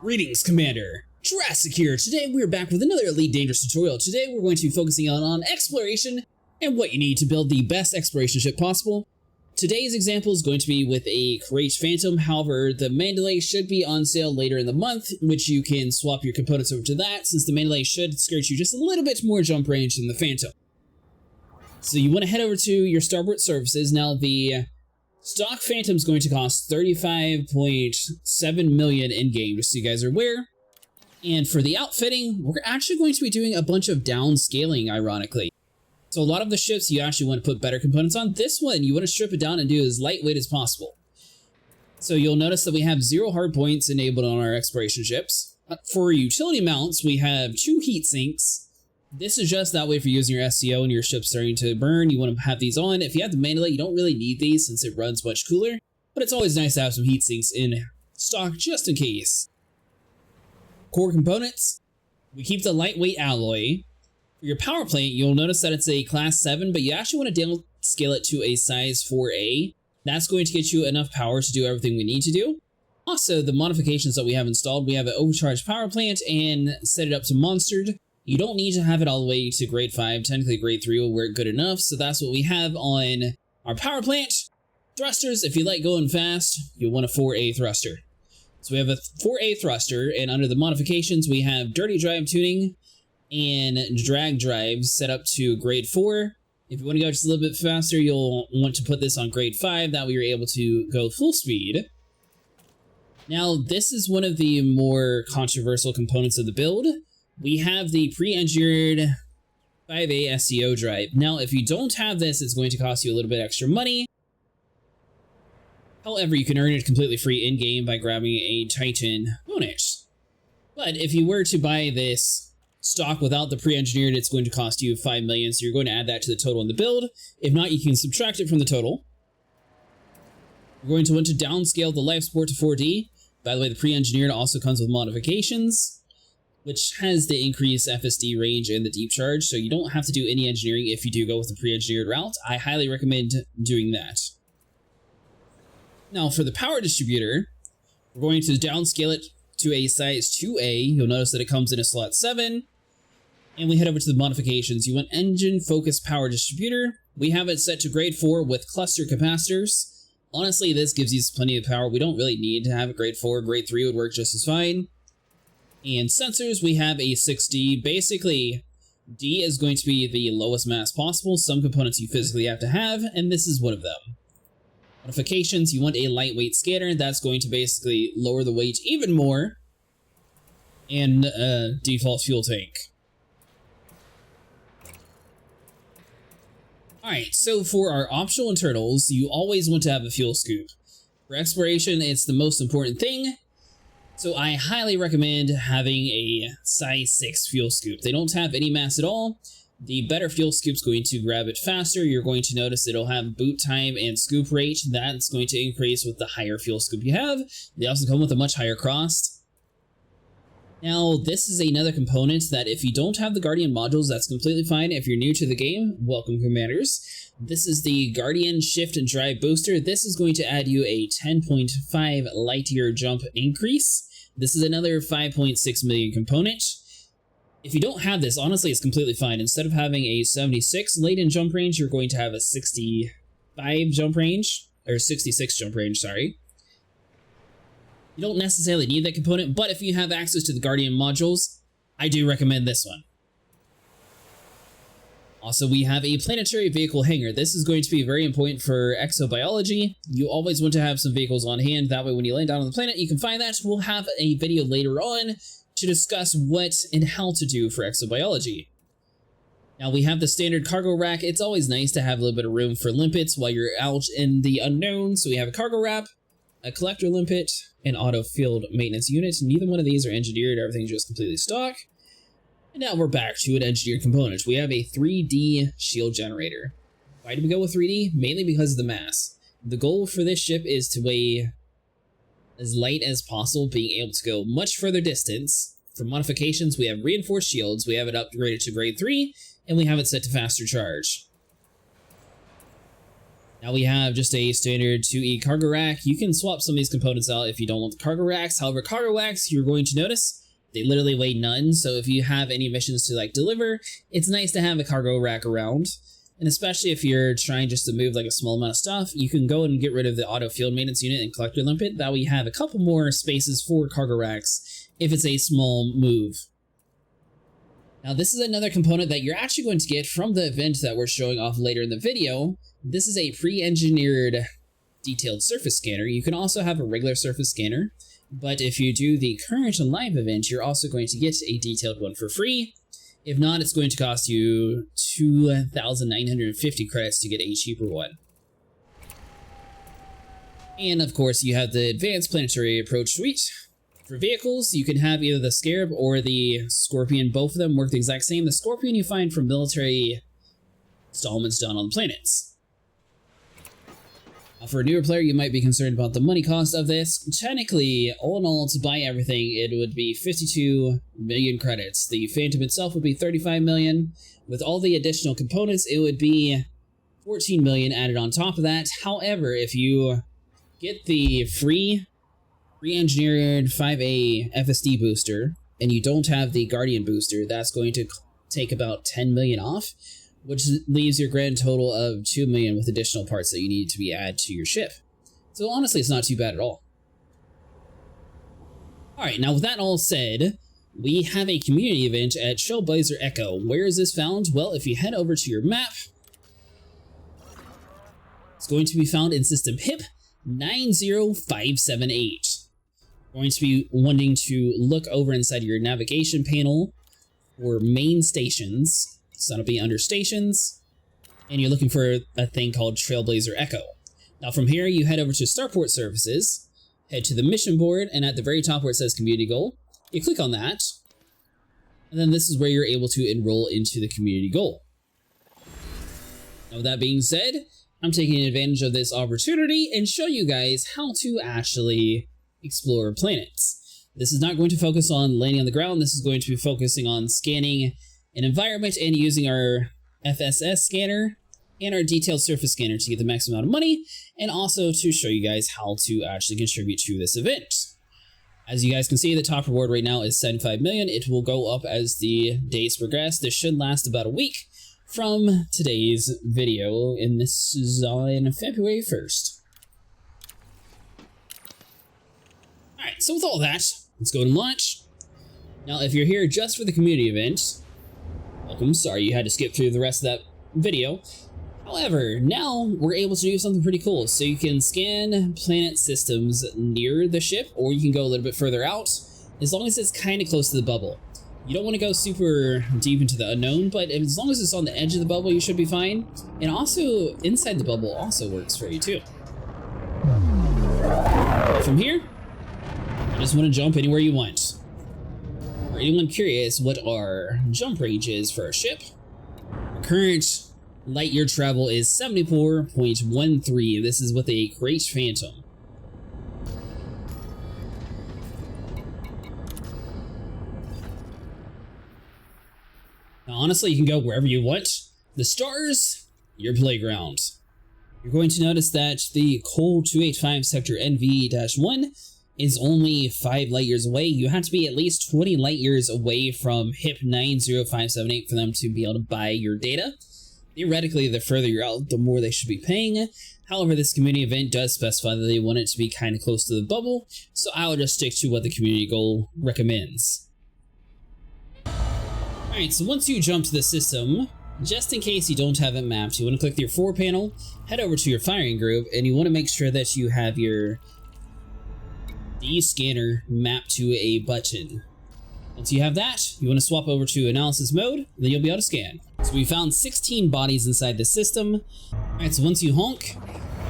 Greetings, Commander. Jurassic here. Today we're back with another Elite Dangerous tutorial. Today we're going to be focusing on exploration and what you need to build the best exploration ship possible. Today's example is going to be with a Krait Phantom. However, the Mandalay should be on sale later in the month, which you can swap your components over to that, since the Mandalay should skirt you just a little bit more jump range than the Phantom. So you want to head over to your starboard services. Now the stock Phantom is going to cost $35.7 million in-game, just so you guys are aware. And for the outfitting, we're actually going to be doing a bunch of downscaling, ironically. So a lot of the ships you actually want to put better components on. This one, you want to strip it down and do as lightweight as possible. So you'll notice that we have 0 hard points enabled on our exploration ships. For utility mounts, we have 2 heat sinks. This is just that way if you're using your SCO and your ship's starting to burn, you want to have these on. If you have the Mandalay, you don't really need these since it runs much cooler, but it's always nice to have some heat sinks in stock just in case. Core components, we keep the lightweight alloy. For your power plant, you'll notice that it's a class 7, but you actually want to downscale it to a size 4A. That's going to get you enough power to do everything we need to do. Also, the modifications that we have installed, we have an overcharged power plant and set it up to monstered. You don't need to have it all the way to grade 5. Technically, grade 3 will work good enough, so that's what we have on our power plant. Thrusters, if you like going fast, you'll want a 4A thruster. So we have a 4A thruster, and under the modifications, we have dirty drive tuning and drag drives set up to grade 4. If you want to go just a little bit faster, you'll want to put this on grade 5. That way you're able to go full speed. Now, this is one of the more controversial components of the build. We have the pre-engineered 5A SCO drive. Now, if you don't have this, it's going to cost you a little bit extra money. However, you can earn it completely free in-game by grabbing a Titan bonus. But if you were to buy this stock without the pre-engineered, it's going to cost you $5 million, so you're going to add that to the total in the build. If not, you can subtract it from the total. You're going to want to downscale the life support to 4D. By the way, the pre-engineered also comes with modifications, which has the increased FSD range and the deep charge, so you don't have to do any engineering if you do go with the pre-engineered route. I highly recommend doing that. Now, for the power distributor, we're going to downscale it to a size 2A. You'll notice that it comes in a slot 7. And we head over to the modifications. You want engine focused power distributor. We have it set to grade 4 with cluster capacitors. Honestly, this gives you plenty of power. We don't really need to have a grade 4. Grade 3 would work just as fine. And sensors, we have a 6D. Basically, D is going to be the lowest mass possible. Some components you physically have to have, and this is one of them. Modifications, you want a lightweight scanner. That's going to basically lower the weight even more. And a default fuel tank. Alright, so for our optional internals, you always want to have a fuel scoop. For exploration, it's the most important thing. So I highly recommend having a size 6 fuel scoop. They don't have any mass at all. The better fuel scoop's going to grab it faster. You're going to notice it'll have boot time and scoop rate. That's going to increase with the higher fuel scoop you have. They also come with a much higher cost. Now, this is another component that if you don't have the Guardian modules, that's completely fine. If you're new to the game, welcome, Commanders. This is the Guardian Shift and Drive Booster. This is going to add you a 10.5 light year jump increase. This is another 5.6 million component. If you don't have this, honestly, it's completely fine. Instead of having a 76 latent jump range, you're going to have a 65 jump range, or 66 jump range, sorry. You don't necessarily need that component, but if you have access to the Guardian modules, I do recommend this one. Also, we have a planetary vehicle hangar. This is going to be very important for exobiology. You always want to have some vehicles on hand. That way, when you land down on the planet, you can find that. We'll have a video later on to discuss what and how to do for exobiology. Now we have the standard cargo rack. It's always nice to have a little bit of room for limpets while you're out in the unknown. So we have a cargo wrap, a collector limpet, an auto field maintenance unit. Neither one of these are engineered. Everything's just completely stock. And now we're back to an engineered component. We have a 3D shield generator. Why did we go with 3D? Mainly because of the mass. The goal for this ship is to weigh as light as possible, being able to go much further distance. For modifications, we have reinforced shields, we have it upgraded to grade 3, and we have it set to faster charge. Now we have just a standard 2E cargo rack. You can swap some of these components out if you don't want the cargo racks. However, cargo racks, you're going to notice, they literally weigh none. So if you have any missions to like deliver, it's nice to have a cargo rack around. And especially if you're trying just to move like a small amount of stuff, you can go and get rid of the auto field maintenance unit and collector limpet. That way you have a couple more spaces for cargo racks if it's a small move. Now this is another component that you're actually going to get from the event that we're showing off later in the video. This is a pre-engineered detailed surface scanner. You can also have a regular surface scanner, but if you do the current live event, you're also going to get a detailed one for free. If not, it's going to cost you 2,950 credits to get a cheaper one. And of course, you have the Advanced Planetary Approach Suite. For vehicles, you can have either the Scarab or the Scorpion. Both of them work the exact same. The Scorpion you find from military installments done on planets. For a newer player, you might be concerned about the money cost of this. Technically, all in all, to buy everything, it would be 52 million credits. The Phantom itself would be 35 million. With all the additional components, it would be 14 million added on top of that. However, if you get the free re-engineered 5A FSD booster, and you don't have the Guardian booster, that's going to take about 10 million off, which leaves your grand total of 2 million with additional parts that you need to be added to your ship. So honestly, it's not too bad at all. Alright, now with that all said, we have a community event at Trailblazer Echo. Where is this found? Well, if you head over to your map, it's going to be found in system HIP 90578. Going to be wanting to look over inside your navigation panel for main stations. So that'll be under stations, and you're looking for a thing called Trailblazer Echo. Now from here, you head over to Starport Services, head to the mission board, and at the very top where it says community goal, you click on that, and then this is where you're able to enroll into the community goal. Now with that being said, I'm taking advantage of this opportunity and show you guys how to actually explore planets. This is not going to focus on landing on the ground. This is going to be focusing on scanning an environment and using our FSS scanner and our detailed surface scanner to get the maximum amount of money, and also to show you guys how to actually contribute to this event. As you guys can see, the top reward right now is 75 million. It will go up as the days progress. This should last about a week from today's video, and this is on February 1st. Alright, so with all that, let's go and launch. Now, if you're here just for the community event, welcome. Sorry you had to skip through the rest of that video. However, now we're able to do something pretty cool. So you can scan planet systems near the ship, or you can go a little bit further out, as long as it's kind of close to the bubble. You don't want to go super deep into the unknown, but as long as it's on the edge of the bubble, you should be fine. And also, inside the bubble also works for you too. From here, you just want to jump anywhere you want. For anyone curious what our jump range is for our ship, our current light year travel is 74.13. This is with a krait Phantom. Now honestly, you can go wherever you want. The stars, your playground. You're going to notice that the Col 285 sector NV-1 is only 5 light years away. You have to be at least 20 light years away from HIP 90578 for them to be able to buy your data. Theoretically, the further you're out, the more they should be paying. However, this community event does specify that they want it to be kind of close to the bubble, so I will just stick to what the community goal recommends. Alright, so once you jump to the system, just in case you don't have it mapped, you want to click your 4 panel, head over to your firing group, and you want to make sure that you have your D scanner mapped to a button. Once you have that, you want to swap over to analysis mode, then you'll be able to scan. So we found 16 bodies inside the system. Alright, so once you honk,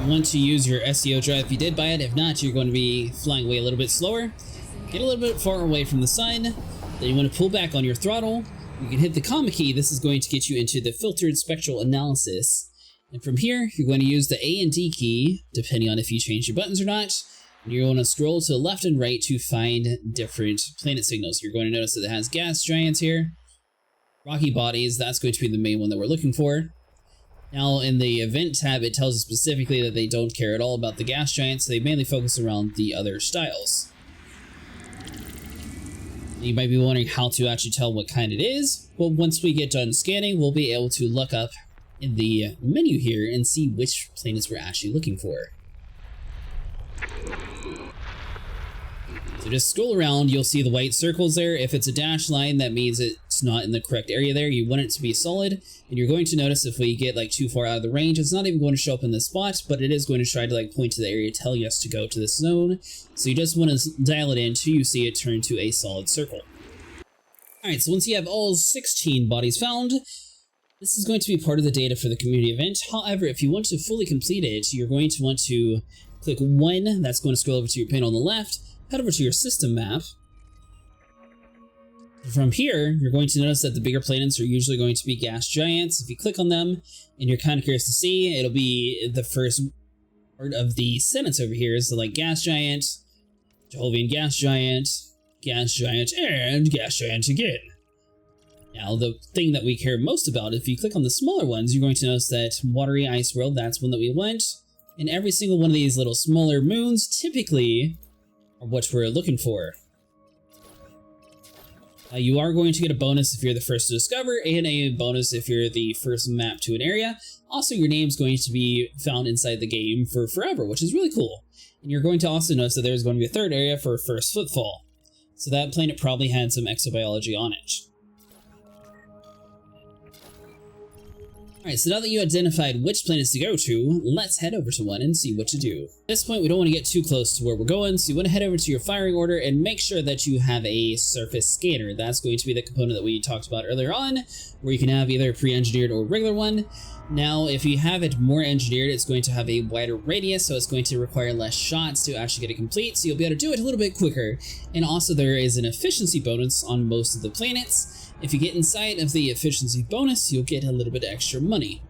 you want to use your SEO drive if you did buy it. If not, you're going to be flying away a little bit slower. Get a little bit far away from the sun. Then you want to pull back on your throttle. You can hit the comma key. This is going to get you into the filtered spectral analysis. And from here, you're going to use the A and D key, depending on if you change your buttons or not. And you're going to scroll to the left and right to find different planet signals. You're going to notice that it has gas giants here. Rocky bodies, that's going to be the main one that we're looking for. Now, in the event tab, it tells us specifically that they don't care at all about the gas giants, so they mainly focus around the other styles. You might be wondering how to actually tell what kind it is. Well, once we get done scanning, we'll be able to look up in the menu here and see which planets we're actually looking for. So just scroll around, you'll see the white circles there. If it's a dashed line, that means it's not in the correct area there. You want it to be solid, and you're going to notice if we get like too far out of the range, it's not even going to show up in this spot, but it is going to try to like point to the area telling us to go to this zone. So you just want to dial it in until you see it turn to a solid circle. Alright, so once you have all 16 bodies found, this is going to be part of the data for the community event. However, if you want to fully complete it, you're going to want to click 1, that's going to scroll over to your panel on the left, head over to your system map. From here, you're going to notice that the bigger planets are usually going to be gas giants. If you click on them, and you're kind of curious to see, it'll be the first part of the sentence over here. So like gas giant, Jehovian gas giant, and gas giant again. Now, the thing that we care most about, if you click on the smaller ones, you're going to notice that Watery Ice World, that's one that we want. And every single one of these little smaller moons typically are what we're looking for. You are going to get a bonus if you're the first to discover, and a bonus if you're the first map to an area. Also, your name's going to be found inside the game for forever, which is really cool. And you're going to also notice that there's going to be a third area for first footfall. So that planet probably had some exobiology on it. Alright, so now that you identified which planets to go to, let's head over to one and see what to do. At this point, we don't want to get too close to where we're going, so you want to head over to your firing order and make sure that you have a surface scanner. That's going to be the component that we talked about earlier on, where you can have either a pre-engineered or regular one. Now, if you have it more engineered, it's going to have a wider radius, so it's going to require less shots to actually get it complete, so you'll be able to do it a little bit quicker. And also, there is an efficiency bonus on most of the planets. If you get inside of the efficiency bonus, you'll get a little bit extra money.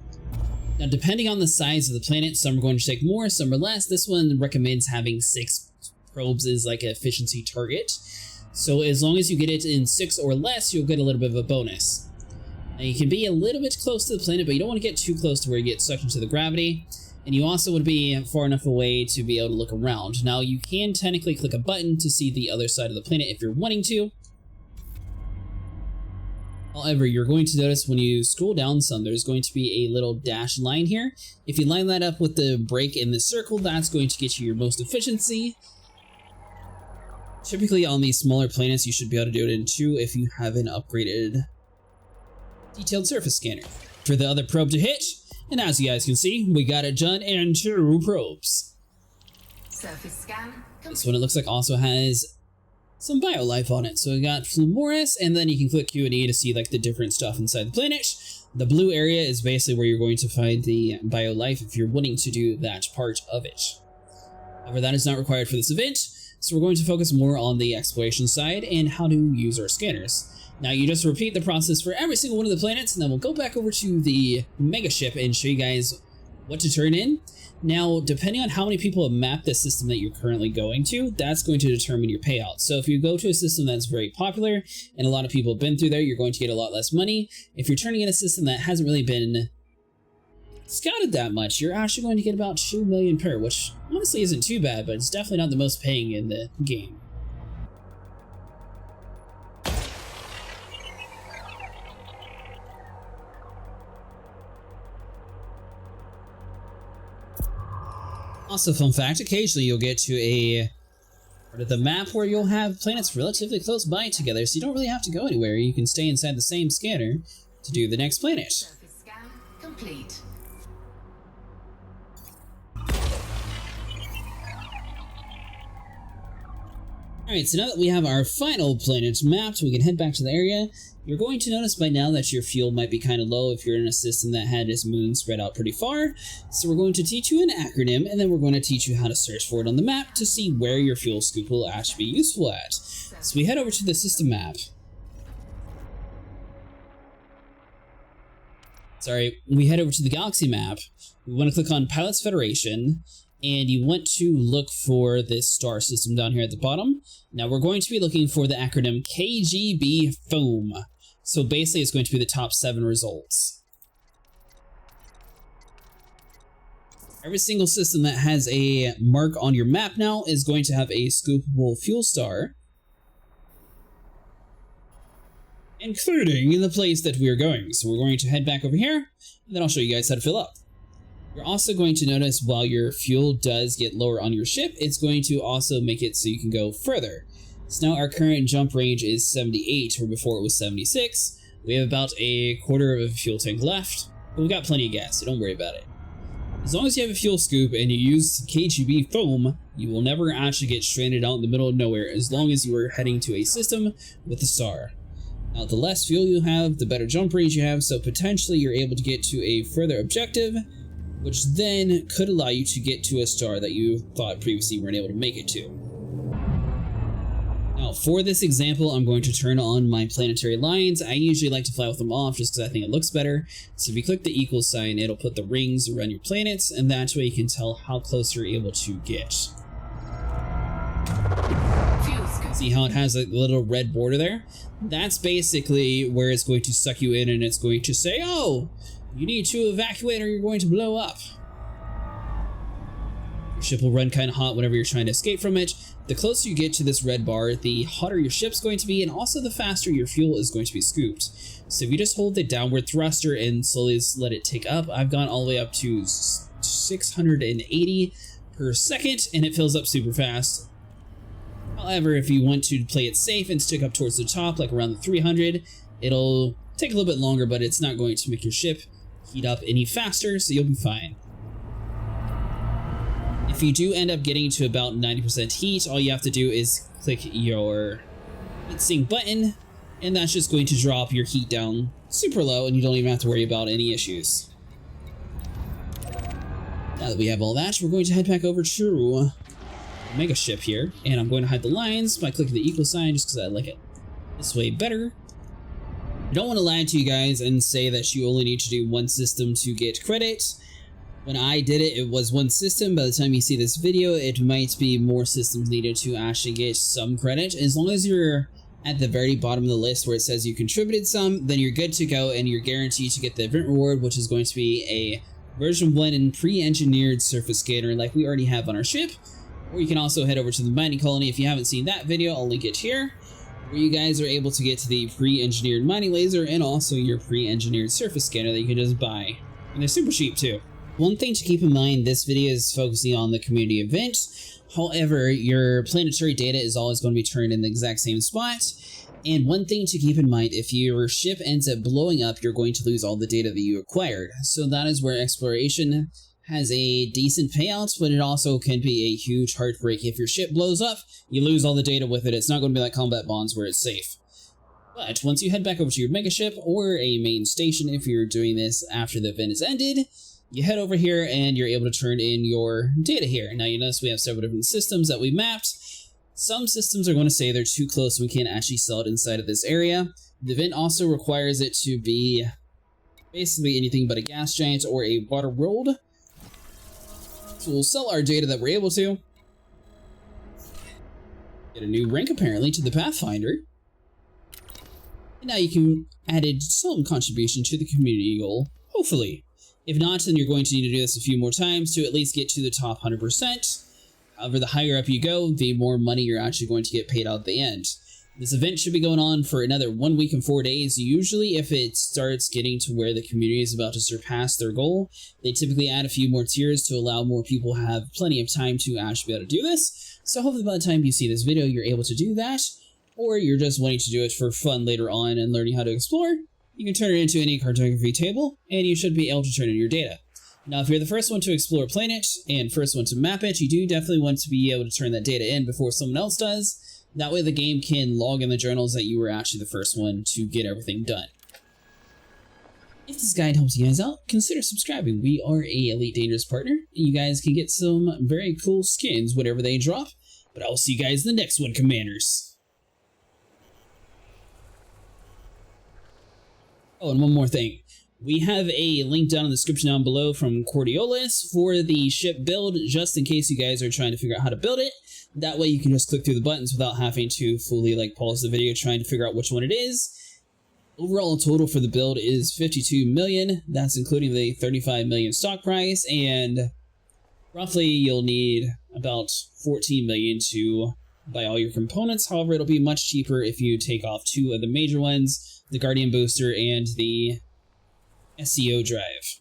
Now, depending on the size of the planet, some are going to take more, some are less. This one recommends having 6 probes as like an efficiency target. So as long as you get it in 6 or less, you'll get a little bit of a bonus. Now, you can be a little bit close to the planet, but you don't want to get too close to where you get sucked into the gravity. And you also would be far enough away to be able to look around. Now, you can technically click a button to see the other side of the planet if you're wanting to. However, you're going to notice when you scroll down some, there's going to be a little dashed line here. If you line that up with the break in the circle, that's going to get you your most efficiency. Typically on these smaller planets, you should be able to do it in 2 if you have an upgraded detailed surface scanner. For the other probe to hit, and as you guys can see, we got it done in 2 probes. Surface scan complete. This one, it looks like, also has some biolife on it. So we got Flumoris, and then you can click Q and E to see like the different stuff inside the planet. The blue area is basically where you're going to find the biolife if you're wanting to do that part of it. However, that is not required for this event, so we're going to focus more on the exploration side and how to use our scanners. Now, you just repeat the process for every single one of the planets, and then we'll go back over to the mega ship and show you guys what to turn in. Now, depending on how many people have mapped the system that you're currently going to, that's going to determine your payout. So if you go to a system that's very popular and a lot of people have been through there, you're going to get a lot less money. If you're turning in a system that hasn't really been scouted that much, you're actually going to get about 2 million per, which honestly isn't too bad, but it's definitely not the most paying in the game. Also, fun fact, occasionally you'll get to a part of the map where you'll have planets relatively close by together, so you don't really have to go anywhere. You can stay inside the same scanner to do the next planet. Surface scan complete. Alright, so now that we have our final planet mapped, we can head back to the area. You're going to notice by now that your fuel might be kind of low if you're in a system that had its moon spread out pretty far. So we're going to teach you an acronym, and then we're going to teach you how to search for it on the map to see where your fuel scoop will actually be useful at. So we head over to the system map. We head over to the galaxy map. We want to click on Pilots Federation, and you want to look for this star system down here at the bottom. Now we're going to be looking for the acronym KGB FOAM. So basically it's going to be the top 7 results. Every single system that has a mark on your map now is going to have a scoopable fuel star, including the place that we are going. So we're going to head back over here, and then I'll show you guys how to fill up. You're also going to notice while your fuel does get lower on your ship, it's going to also make it so you can go further. So now our current jump range is 78, where before it was 76. We have about a quarter of a fuel tank left, but we've got plenty of gas, so don't worry about it. As long as you have a fuel scoop and you use KGB foam, you will never actually get stranded out in the middle of nowhere as long as you are heading to a system with a star. Now, the less fuel you have, the better jump range you have, so potentially you're able to get to a further objective, which then could allow you to get to a star that you thought previously you weren't able to make it to. Now, for this example, I'm going to turn on my planetary lines. I usually like to fly with them off just because I think it looks better. So if you click the equal sign, it'll put the rings around your planets, and that way you can tell how close you're able to get. See how it has a little red border there? That's basically where it's going to suck you in, and it's going to say, oh, you need to evacuate or you're going to blow up. Your ship will run kind of hot whenever you're trying to escape from it. The closer you get to this red bar, the hotter your ship's going to be, and also the faster your fuel is going to be scooped. So if you just hold the downward thruster and slowly let it take up, I've gone all the way up to 680 per second, and it fills up super fast. However, if you want to play it safe and stick up towards the top, like around the 300, it'll take a little bit longer, but it's not going to make your ship heat up any faster, so you'll be fine. If you do end up getting to about 90% heat, all you have to do is click your heatsink button, and that's just going to drop your heat down super low, and you don't even have to worry about any issues. Now that we have all that, we're going to head back over to Mega Ship here, and I'm going to hide the lines by clicking the equal sign just because I like it this way better. I don't want to lie to you guys and say that you only need to do one system to get credit. When I did it, it was one system. By the time you see this video, it might be more systems needed to actually get some credit. As long as you're at the very bottom of the list where it says you contributed some, then you're good to go and you're guaranteed to get the event reward, which is going to be a version 1 and pre-engineered surface scanner like we already have on our ship. Or you can also head over to the mining colony. If you haven't seen that video, I'll link it here, where you guys are able to get to the pre-engineered mining laser and also your pre-engineered surface scanner that you can just buy. And they're super cheap too. One thing to keep in mind, this video is focusing on the community event. However, your planetary data is always going to be turned in the exact same spot. And one thing to keep in mind, if your ship ends up blowing up, you're going to lose all the data that you acquired. So that is where exploration has a decent payout, but it also can be a huge heartbreak. If your ship blows up, you lose all the data with it. It's not going to be like combat bonds where it's safe. But once you head back over to your mega ship or a main station, if you're doing this after the event is ended, you head over here and you're able to turn in your data here. Now you notice we have several different systems that we mapped. Some systems are going to say they're too close and we can't actually sell it inside of this area. The event also requires it to be basically anything but a gas giant or a water world. So we'll sell our data that we're able to. Get a new rank apparently to the Pathfinder. And now you can add some contribution to the community goal, hopefully. If not, then you're going to need to do this a few more times to at least get to the top 100%. However, the higher up you go, the more money you're actually going to get paid out at the end. This event should be going on for another 1 week and 4 days. Usually, if it starts getting to where the community is about to surpass their goal, they typically add a few more tiers to allow more people to have plenty of time to actually be able to do this. So hopefully by the time you see this video, you're able to do that, or you're just wanting to do it for fun later on and learning how to explore. You can turn it into any cartography table, and you should be able to turn in your data. Now, if you're the first one to explore a planet and first one to map it, you do definitely want to be able to turn that data in before someone else does. That way the game can log in the journals that you were actually the first one to get everything done. If this guide helps you guys out, consider subscribing. We are a Elite Dangerous partner, and you guys can get some very cool skins whenever they drop. But I will see you guys in the next one, Commanders. Oh, and one more thing. We have a link down in the description down below from Coriolis for the ship build, just in case you guys are trying to figure out how to build it. That way you can just click through the buttons without having to fully pause the video trying to figure out which one it is. Overall total for the build is 52 million. That's including the 35 million stock price and Roughly, you'll need about 14 million to buy all your components. However, it'll be much cheaper if you take off two of the major ones, the Guardian Booster and the SEO drive.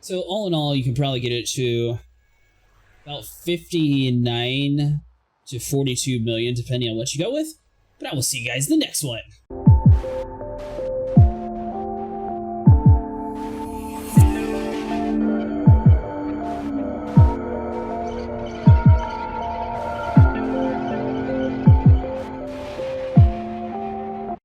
So all in all, you can probably get it to about 59 to 42 million, depending on what you go with. But I will see you guys in the next one.